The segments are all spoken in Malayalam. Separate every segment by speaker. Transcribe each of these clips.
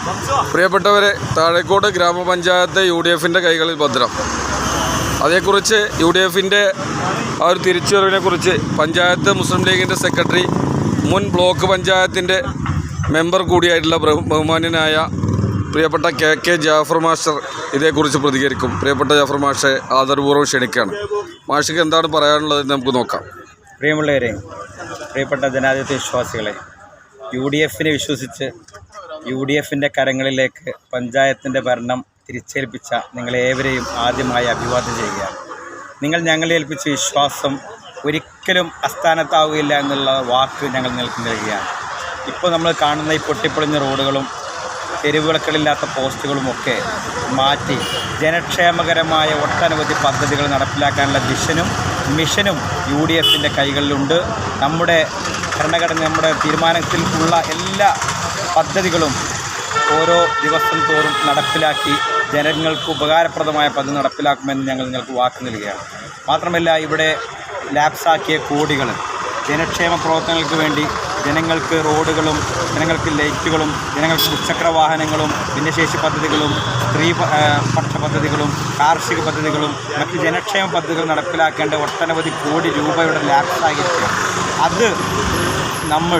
Speaker 1: പ്രിയപ്പെട്ടവരെ, താഴേക്കോട് ഗ്രാമപഞ്ചായത്ത് UDFിൻ്റെ കൈകളിൽ ഭദ്രം. അതേക്കുറിച്ച് UDFിൻ്റെ ആ ഒരു തിരിച്ചുവരവിനെക്കുറിച്ച് പഞ്ചായത്ത് മുസ്ലിം ലീഗിൻ്റെ സെക്രട്ടറി, മുൻ ബ്ലോക്ക് പഞ്ചായത്തിൻ്റെ മെമ്പർ കൂടിയായിട്ടുള്ള ബഹുമാന്യനായ പ്രിയപ്പെട്ട KK ജാഫർ മാസ്റ്റർ ഇതേക്കുറിച്ച് പ്രതികരിക്കും. പ്രിയപ്പെട്ട ജാഫർ മാഷെ ആദരപൂർവ്വം ക്ഷണിക്കുകയാണ്. മാഷിക്ക് എന്താണ് പറയാനുള്ളത് നമുക്ക് നോക്കാം.
Speaker 2: പ്രിയമുള്ളവരെ, പ്രിയപ്പെട്ട ജനാധിപത്യ വിശ്വാസികളെ, UDFിനെ വിശ്വസിച്ച് UDFിൻ്റെ കരങ്ങളിലേക്ക് പഞ്ചായത്തിൻ്റെ ഭരണം തിരിച്ചേൽപ്പിച്ച നിങ്ങളേവരെയും ആദ്യമായി അഭിവാദ്യം ചെയ്യുകയാണ്. നിങ്ങൾ ഞങ്ങളെ ഏൽപ്പിച്ച വിശ്വാസം ഒരിക്കലും അസ്ഥാനത്താവുകയില്ല എന്നുള്ള വാക്ക് ഞങ്ങൾ നിങ്ങൾക്ക് നൽകുകയാണ്. ഇപ്പോൾ നമ്മൾ കാണുന്ന ഈ പൊട്ടിപ്പൊളിഞ്ഞ റോഡുകളും തെരുവിളക്കളില്ലാത്ത പോസ്റ്റുകളുമൊക്കെ മാറ്റി ജനക്ഷേമകരമായ ഒട്ടനവധി പദ്ധതികൾ നടപ്പിലാക്കാനുള്ള മിഷനും UDFിൻ്റെ കൈകളിലുണ്ട്. നമ്മുടെ ഭരണഘടന, നമ്മുടെ തീരുമാനത്തിൽ ഉള്ള എല്ലാ പദ്ധതികളും ഓരോ ദിവസം തോറും നടപ്പിലാക്കി ജനങ്ങൾക്ക് ഉപകാരപ്രദമായ പദ്ധതി നടപ്പിലാക്കുമെന്ന് ഞങ്ങൾ നിങ്ങൾക്ക് വാക്ക് നൽകുകയാണ്. മാത്രമല്ല, ഇവിടെ ലാപ്സാക്കിയ കോടികൾ ജനക്ഷേമ പ്രവർത്തനങ്ങൾക്ക് വേണ്ടി ജനങ്ങൾക്ക് റോഡുകളും ജനങ്ങൾക്ക് ലൈറ്റുകളും ജനങ്ങൾക്ക് മുച്ചക്ര വാഹനങ്ങളും ഭിന്നശേഷി പദ്ധതികളും സ്ത്രീപക്ഷ പദ്ധതികളും കാർഷിക പദ്ധതികളും മറ്റ് ജനക്ഷേമ പദ്ധതികൾ നടപ്പിലാക്കേണ്ട ഒട്ടനവധി കോടി രൂപയുടെ ലാപ്സായിരിക്കുകയാണ്. അത് നമ്മൾ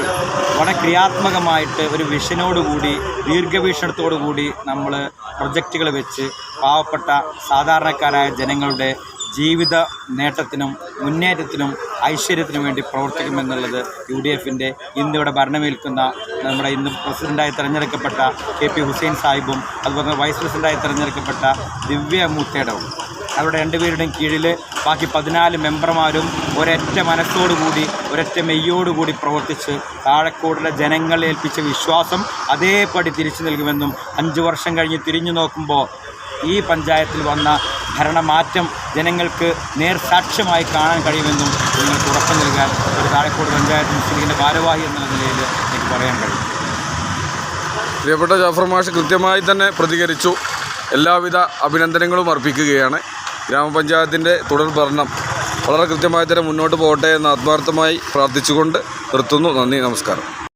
Speaker 2: വളരെ ക്രിയാത്മകമായിട്ട് ഒരു വിഷനോടുകൂടി ദീർഘവീക്ഷണത്തോടുകൂടി നമ്മൾ പ്രൊജക്റ്റുകൾ വെച്ച് പാവപ്പെട്ട സാധാരണക്കാരായ ജനങ്ങളുടെ ജീവിത നേട്ടത്തിനും മുന്നേറ്റത്തിനും ഐശ്വര്യത്തിനും വേണ്ടി പ്രവർത്തിക്കുമെന്നുള്ളത് UDFിൻ്റെ ഇന്നിവിടെ ഭരണമേൽക്കുന്ന നമ്മുടെ ഇന്ന് പ്രസിഡൻ്റായി തിരഞ്ഞെടുക്കപ്പെട്ട KP ഹുസൈൻ സാഹിബും അതുപോലെ വൈസ് പ്രസിഡൻ്റായി തിരഞ്ഞെടുക്കപ്പെട്ട ദിവ്യ മൂത്തേടവും അവരുടെ രണ്ടുപേരുടെയും കീഴിൽ ബാക്കി 14 മെമ്പർമാരും ഒരൊറ്റ മനസ്സോടുകൂടി ഒരൊറ്റ മെയ്യോടുകൂടി പ്രവർത്തിച്ച് താഴെക്കോടിലെ ജനങ്ങളെ ഏൽപ്പിച്ച വിശ്വാസം അതേപടി തിരിച്ചു നൽകുമെന്നും 5 വർഷം കഴിഞ്ഞ് തിരിഞ്ഞു നോക്കുമ്പോൾ ഈ പഞ്ചായത്തിൽ വന്ന ഭരണമാറ്റം ജനങ്ങൾക്ക് നേർസാക്ഷ്യമായി കാണാൻ കഴിയുമെന്നും നിങ്ങൾക്ക് ഉറപ്പ് നൽകാൻ ഒരു താഴെക്കോട് പഞ്ചായത്ത് മുസ്ലിം ലീഗിൻ്റെ ഭാരവാഹി എന്ന നിലയിൽ എനിക്ക് പറയാൻ കഴിയും.
Speaker 1: പ്രിയപ്പെട്ട ജാഫർ മാഷ് കൃത്യമായി തന്നെ പ്രതികരിച്ചു. എല്ലാവിധ അഭിനന്ദനങ്ങളും അർപ്പിക്കുകയാണ്. ഗ്രാമപഞ്ചായത്തിൻ്റെ തുടർ ഭരണം വളരെ കൃത്യമായി തന്നെ മുന്നോട്ട് പോകട്ടെ എന്ന് ആത്മാർത്ഥമായി പ്രാർത്ഥിച്ചുകൊണ്ട് നിർത്തുന്നു. നന്ദി, നമസ്കാരം.